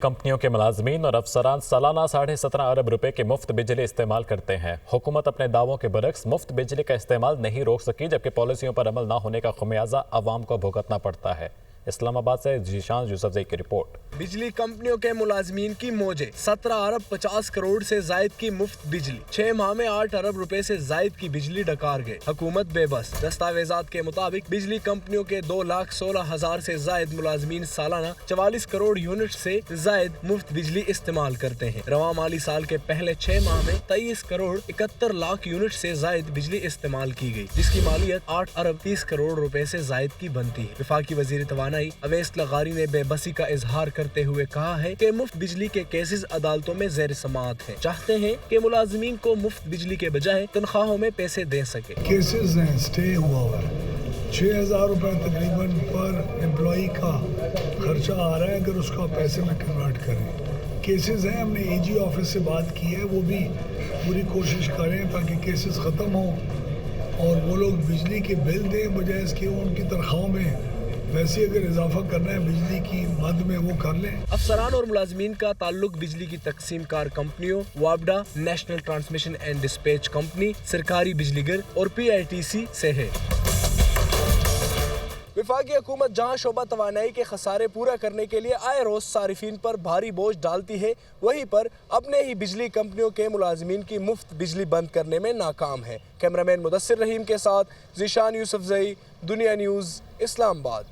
कंपनियों के मुलाजमीन और अफसरान सालाना 17.5 अरब रुपए की मुफ्त बिजली इस्तेमाल करते हैं। हुकूमत अपने दावों के बरक्स मुफ्त बिजली का इस्तेमाल नहीं रोक सकी, जबकि पॉलिसियों पर अमल न होने का खमियाजा अवाम को भुगतना पड़ता है। इस्लामाबाद से जीशान यूसुफजई की रिपोर्ट। बिजली कंपनियों के मुलाजमीन की मौजे 17 अरब 50 करोड़ से जायद की मुफ्त बिजली, 6 माह में 8 अरब रुपए से जायद की बिजली डकार गए। हुकूमत बेबस। दस्तावेजात के मुताबिक बिजली कंपनियों के 2,16,000 से जायद मुलाजमीन सालाना 44 करोड़ यूनिट से जायद मुफ्त बिजली इस्तेमाल करते हैं। रवा माली साल के पहले 6 माह में 23 करोड़ 71 लाख यूनिट से जायद बिजली इस्तेमाल की गई, जिसकी मालियत 8 अरब 30 करोड़ रुपए से जायद की बनती है। वफाकी वजीर तवानाई अवैस लगारी ने बेबसी का इजहार करते हुए कहा है कि मुफ्त बिजली के केसेस अदालतों में ज़ेर समाअत हैं। चाहते हैं कि मुलाजमीन को मुफ्त बिजली के बजाय तनख्वाहों में पैसे दे सके। केसेस हैं, स्टे हुआ है। 6,000 रुपए तकरीबन पर एम्प्लॉई का खर्चा आ रहा है अगर उसका पैसे में कन्वर्ट करें। केसेस हैं, हमने एजी ऑफिस से बात की है, वो भी पूरी कोशिश करें ताकि केसेस ख़त्म हों और वो लोग बिजली के बिल दें बजाय इसके उनकी तनख्वाहों में वैसे अगर इजाफा करना है बिजली की मद में वो कर लें। अफसरान और मुलाजमीन का ताल्लुक बिजली की तकसीम कार कंपनियों वाबडा, national transmission and dispatch company, सरकारी बिजलीगर और PITC से है। वफाकी हुकूमत जहाँ शोबा तवानाई के खसारे पूरा करने के लिए आए रोज सारिफीन पर भारी बोझ डालती है, वहीं पर अपने ही बिजली कंपनियों के मुलाजमीन की मुफ्त बिजली बंद करने में नाकाम है। कैमरामैन मुदस्सिर रहीम के साथ जीशान यूसुफजई, दुनिया न्यूज़, इस्लामाबाद।